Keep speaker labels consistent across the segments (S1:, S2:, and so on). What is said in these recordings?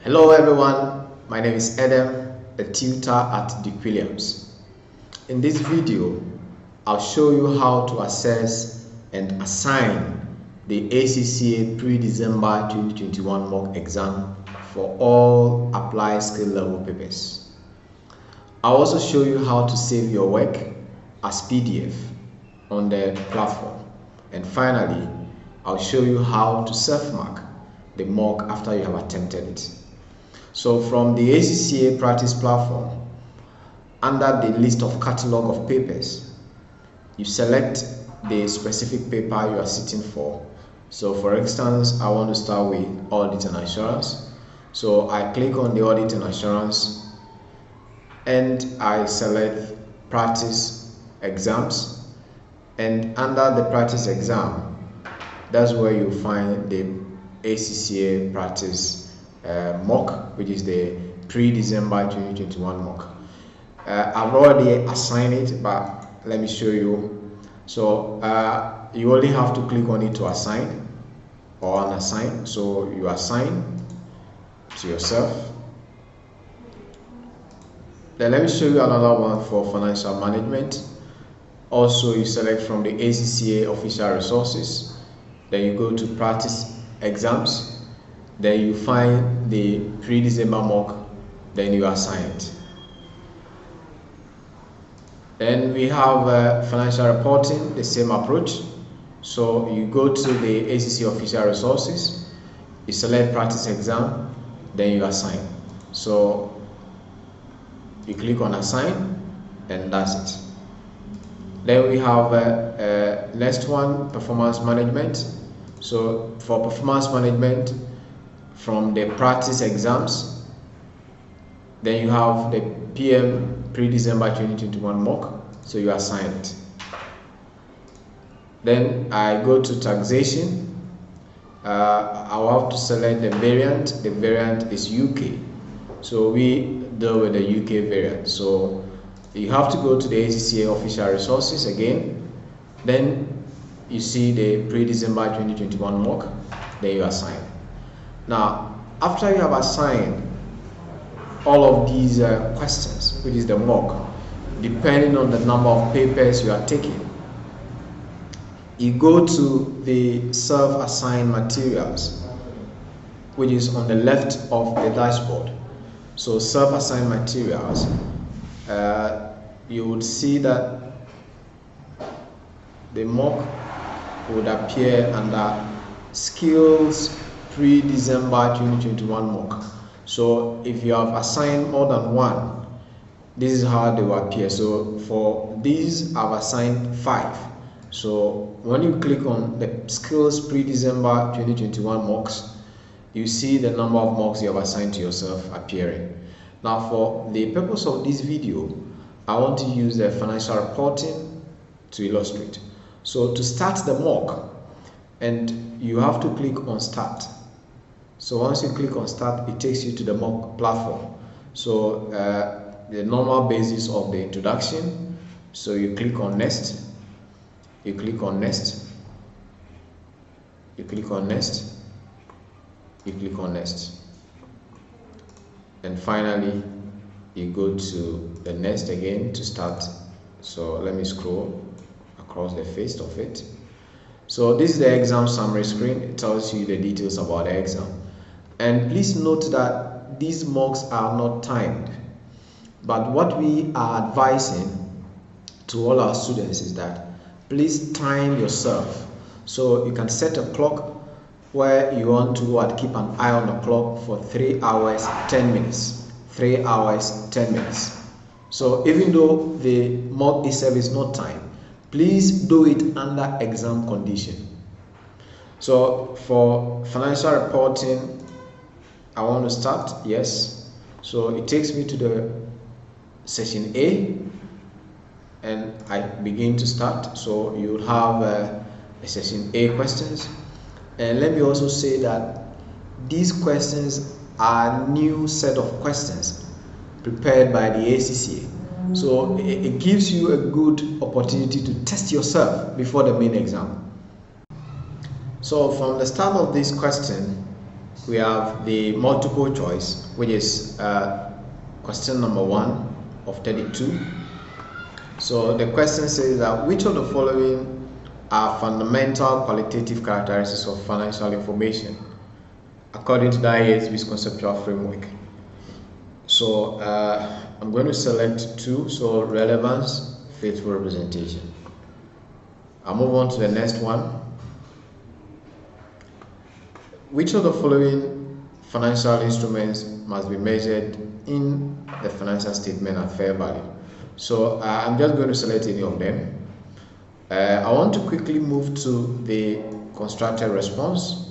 S1: Hello everyone, my name is Adam, a tutor at Dick Williams. In this video, I'll show you how to assess and assign the ACCA pre-December 2021 mock exam for all applied skill level papers. I'll also show you how to save your work as PDF on the platform. And finally, I'll show you how to self-mark the mock after you have attempted it. So from the ACCA practice platform, under the list of catalog of papers, you select the specific paper you are sitting for. So for instance, I want to start with audit and assurance. So I click on the audit and assurance and I select practice exams, and under the practice exam, that's where you find the ACCA practice mock, which is the pre-December 2021 mock. I've already assigned it, but let me show you. So you only have to click on it to assign or unassign. So you assign to yourself. Then let me show you another one for financial management. Also, you select from the ACCA official resources. Then you go to practice exams. Then you find the pre-December mock. Then you assign it. Then we have financial reporting, the same approach. So you go to the ACCA official resources. You select practice exam. Then you assign. So you click on assign, and that's it. Then we have next one, performance management. So for performance management, from the practice exams, then you have the PM pre-December 2021 mock, so you assign it. Then I go to taxation. I'll have to select the variant. The variant is UK, so we deal with the UK variant. So you have to go to the ACCA official resources again. Then you see the pre-December 2021 mock. Then you assign. Now, after you have assigned all of these questions, which is the mock, depending on the number of papers you are taking, you go to the self-assigned materials, which is on the left of the dashboard. So self-assigned materials, you would see that the mock would appear under skills pre-December 2021 mock. So if you have assigned more than one, this is how they will appear. So for these, I've assigned 5. So when you click on the skills pre-December 2021 mocks, you see the number of mocks you have assigned to yourself appearing. Now for the purpose of this video, I want to use the financial reporting to illustrate. So to start the mock, and you have to click on start. So once you click on start, it takes you to the mock platform. So the normal basis of the introduction. So you click on next, you click on next, you click on next, you click on next, and finally you go to the next again to start. So let me scroll across the face of it. So this is the exam summary screen. It tells you the details about the exam. And please note that these mocks are not timed. But what we are advising to all our students is that please time yourself. So you can set a clock where you want to keep an eye on the clock for 3 hours, 10 minutes. 3 hours, 10 minutes. So even though the mock itself is not timed, please do it under exam condition. So for financial reporting, I want to start, yes. So it takes me to the session A, and I begin to start. So you will have a session A questions. And let me also say that these questions are a new set of questions prepared by the ACCA. So it gives you a good opportunity to test yourself before the main exam. So from the start of this question, we have the multiple choice, which is question number 1 of 32. So the question says that which of the following are fundamental qualitative characteristics of financial information according to the IASB's conceptual framework? So I'm going to select 2, so relevance, faithful representation. I'll move on to the next one. Which of the following financial instruments must be measured in the financial statement at fair value? So I'm just going to select any of them. I want to quickly move to the constructed response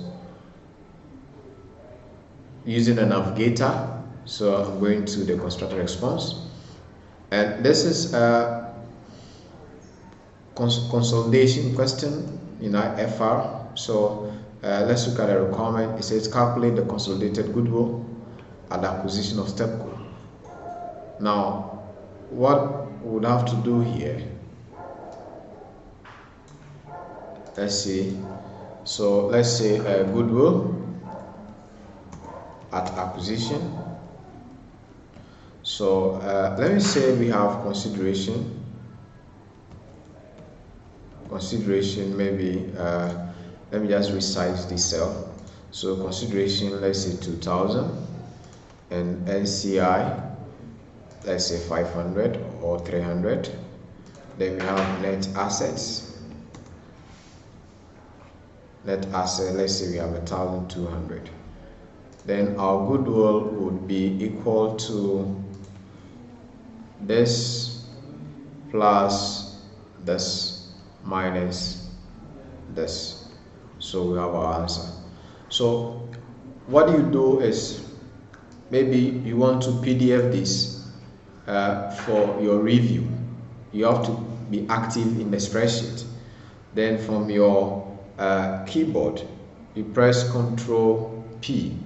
S1: using a navigator. So I'm going to the constructed response, and this is a consolidation question in FR. So let's look at the requirement. It says calculate the consolidated goodwill at the acquisition of STEPCO. Now, what we would have to do here, let's see. So let's say goodwill at acquisition. So let me say we have consideration maybe let me just resize this cell. So consideration, let's say 2000, and NCI, let's say 500 or 300. Then we have net assets. Net asset, let's say we have 1200. Then our goodwill would be equal to this plus this minus this. So we have our answer. So what you do is, maybe you want to PDF this for your review. You have to be active in the spreadsheet. Then from your keyboard, you press Ctrl P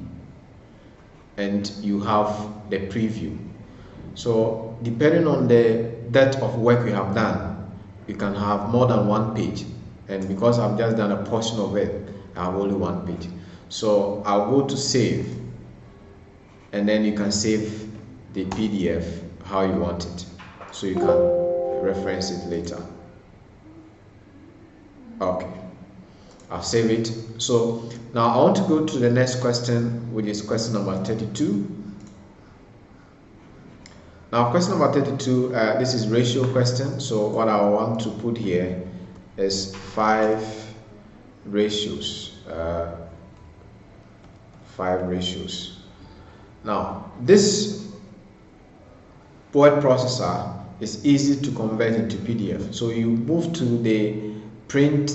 S1: and you have the preview. So depending on the depth of work you have done, you can have more than one page, and because I've just done a portion of it, I have only one page. So I'll go to save, and then you can save the PDF how you want it, so you can reference it later. Okay, I'll save it. So now I want to go to the next question, which is question number 32. Now question number 32, this is ratio question. So what I want to put here is 5 ratios. 5 ratios. Now this word processor is easy to convert into PDF. So you move to the print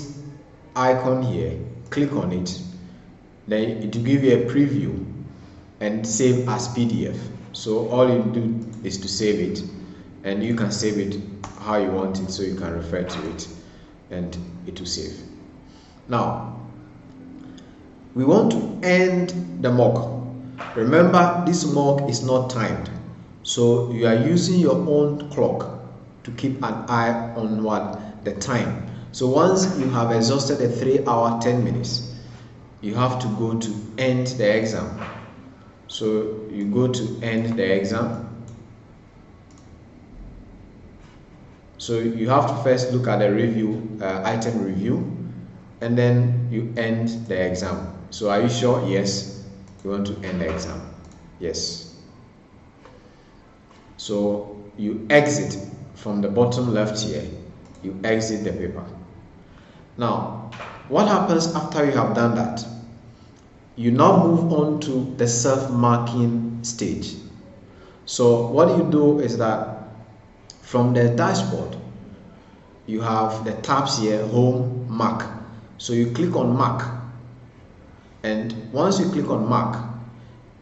S1: icon here, click on it, then it will give you a preview and save as PDF. So all you do is to save it, and you can save it how you want it, so you can refer to it and it will save. Now we want to end the mock. Remember, this mock is not timed, so you are using your own clock to keep an eye on what the time. So once you have exhausted the 3 hour 10 minutes, you have to go to end the exam. So you go to end the exam. So you have to first look at the review, item review, and then you end the exam. So are you sure? Yes. You want to end the exam? Yes. So you exit from the bottom left here. You exit the paper. Now, what happens after you have done that? You now move on to the self-marking stage. So what you do is that from the dashboard, you have the tabs here, home, mark. So you click on mark, and once you click on mark,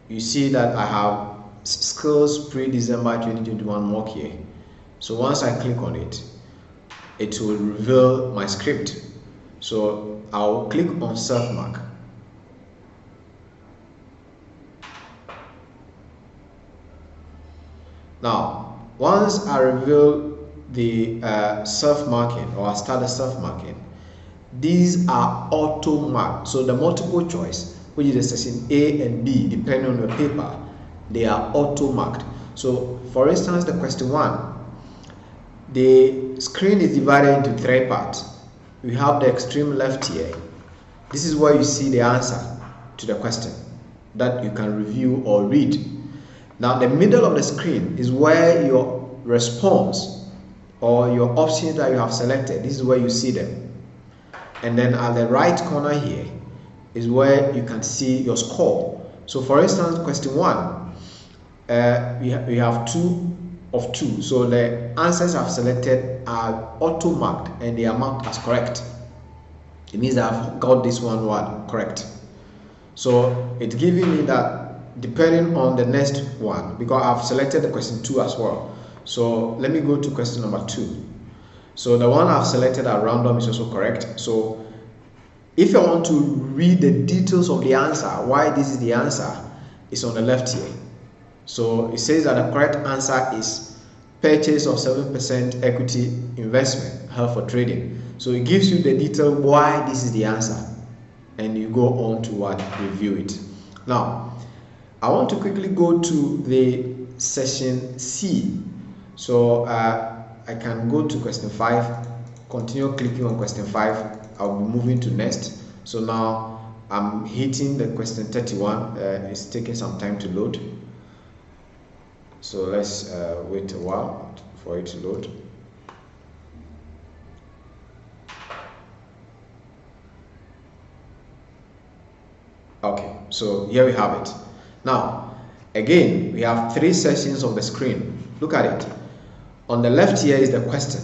S1: you see that I have skills pre-December 2021 mock here. So once I click on it, it will reveal my script. So I'll click on self-mark. Now, once I reveal the self-marking, or I start the self-marking, these are auto marked. So the multiple choice which is the section A and B, depending on your paper, they are auto marked. So for instance, the question 1, the screen is divided into 3 parts. We have the extreme left here. This is where you see the answer to the question that you can review or read. Now the middle of the screen is where your response or your options that you have selected, this is where you see them. And then at the right corner here is where you can see your score. So for instance, question 1, we have 2 of 2. So the answers I've selected are auto marked and they are marked as correct. It means I've got this one correct. So it's giving me that depending on the next one, because I've selected the question 2 as well. So let me go to question number 2. So the one I've selected at random is also correct. So if I want to read the details of the answer, why this is the answer, is on the left here. So it says that the correct answer is purchase of 7% equity investment held for trading. So it gives you the detail why this is the answer, and you go on to review it. Now I want to quickly go to the section C. So I can go to question 5, continue clicking on question 5. I'll be moving to next. So now I'm hitting the question 31. It's taking some time to load. So let's wait a while for it to load. Okay, so here we have it. Now, again, we have 3 sections of the screen. Look at it. On the left here is the question.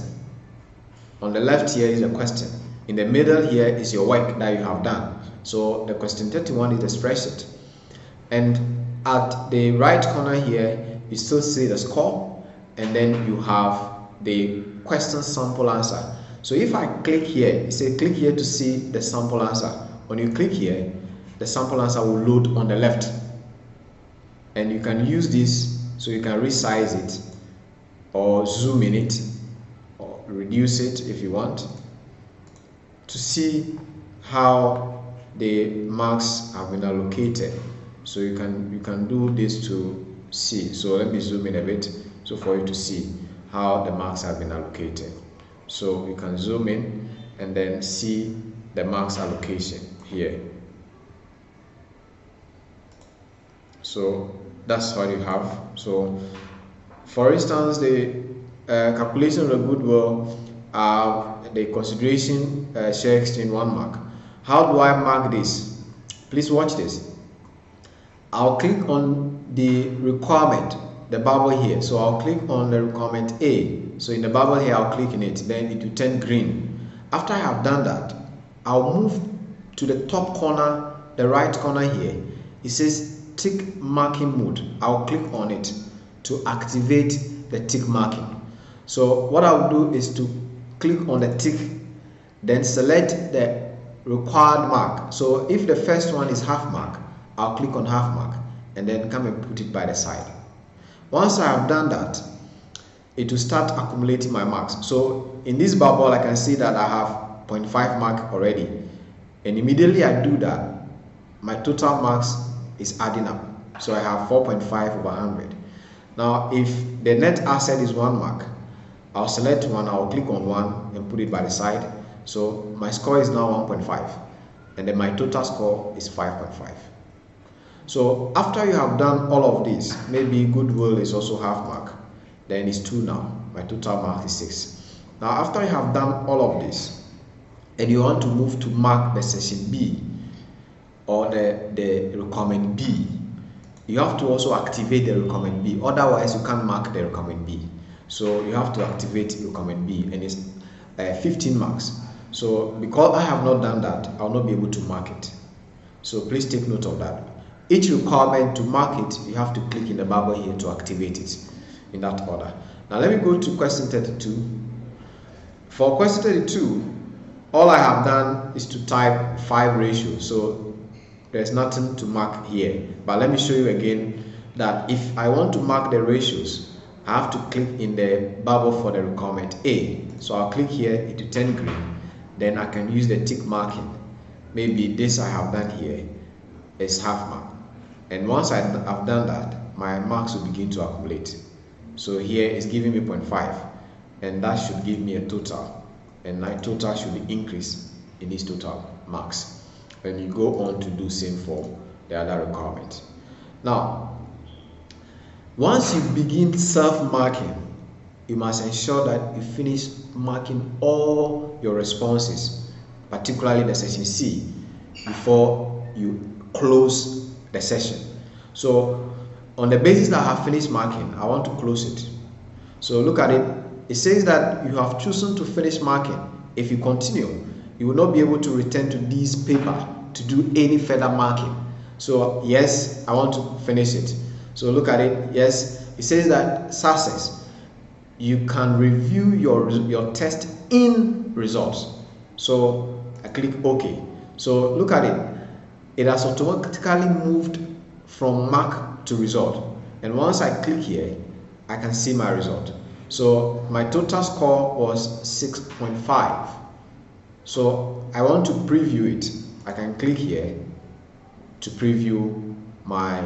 S1: On the left here is the question. In the middle here is your work that you have done. So the question 31 is the spreadsheet. And at the right corner here, you still see the score, and then you have the question sample answer. So if I click here, it says click here to see the sample answer. When you click here, the sample answer will load on the left, and you can use this so you can resize it or zoom in it or reduce it if you want to see how the marks have been allocated. So you can do this to see. So let me zoom in a bit so for you to see how the marks have been allocated. So you can zoom in and then see the marks allocation here. So that's what you have. So for instance, the calculation of the goodwill, the consideration share exchange 1 mark. How do I mark this? Please watch this. I'll click on the requirement, the bubble here. So I'll click on the requirement A. So in the bubble here, I'll click in it, then it will turn green. After I have done that, I'll move to the top corner, the right corner here. It says tick marking mode. I'll click on it to activate the tick marking. So what I'll do is to click on the tick, then select the required mark. So if the first one is half mark, I'll click on half mark and then come and put it by the side. Once I have done that, it will start accumulating my marks. So in this bubble, I can see that I have 0.5 mark already, and immediately I do that, my total marks is adding up. So I have 4.5 over 100. Now if the net asset is 1 mark, I'll select 1, I'll click on 1 and put it by the side. So my score is now 1.5, and then my total score is 5.5. So after you have done all of this, maybe goodwill is also half mark, then it's 2 now. My total mark is 6. Now after you have done all of this and you want to move to mark the section B or the requirement B, you have to also activate the requirement B. Otherwise you can't mark the requirement B. So you have to activate requirement B, and it's 15 marks. So because I have not done that, I'll not be able to mark it. So please take note of that. Each requirement to mark it, you have to click in the bubble here to activate it in that order. Now let me go to question 32. For question 32, all I have done is to type 5 ratios. So there's nothing to mark here. But let me show you again that if I want to mark the ratios, I have to click in the bubble for the requirement A. So I'll click here, it will turn green. Then I can use the tick marking. Maybe this I have done here. is half mark, and once I've done that, my marks will begin to accumulate. So here it's giving me 0.5, and that should give me a total, and my total should increase in this total marks when you go on to do same for the other requirement. Now, once you begin self-marking, you must ensure that you finish marking all your responses, particularly the section C, before you close the session. So on the basis that I have finished marking, I want to close it. So look at it. It says that you have chosen to finish marking. If you continue, you will not be able to return to this paper to do any further marking. So yes, I want to finish it. So look at it. Yes, it says that success. You can review your test in results. So I click OK. So look at it. It has automatically moved from mark to result. And once I click here, I can see my result. So my total score was 6.5. So I want to preview it. I can click here to preview my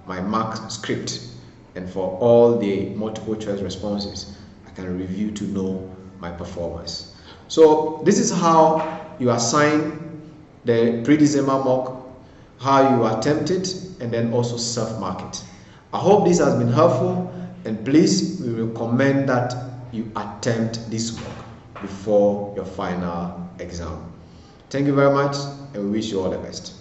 S1: mark script. And for all the multiple choice responses, I can review to know my performance. So this is how you assign the pre-December mock, how you attempt it, and then also self-mark it. I hope this has been helpful, and please, we recommend that you attempt this mock before your final exam. Thank you very much, and we wish you all the best.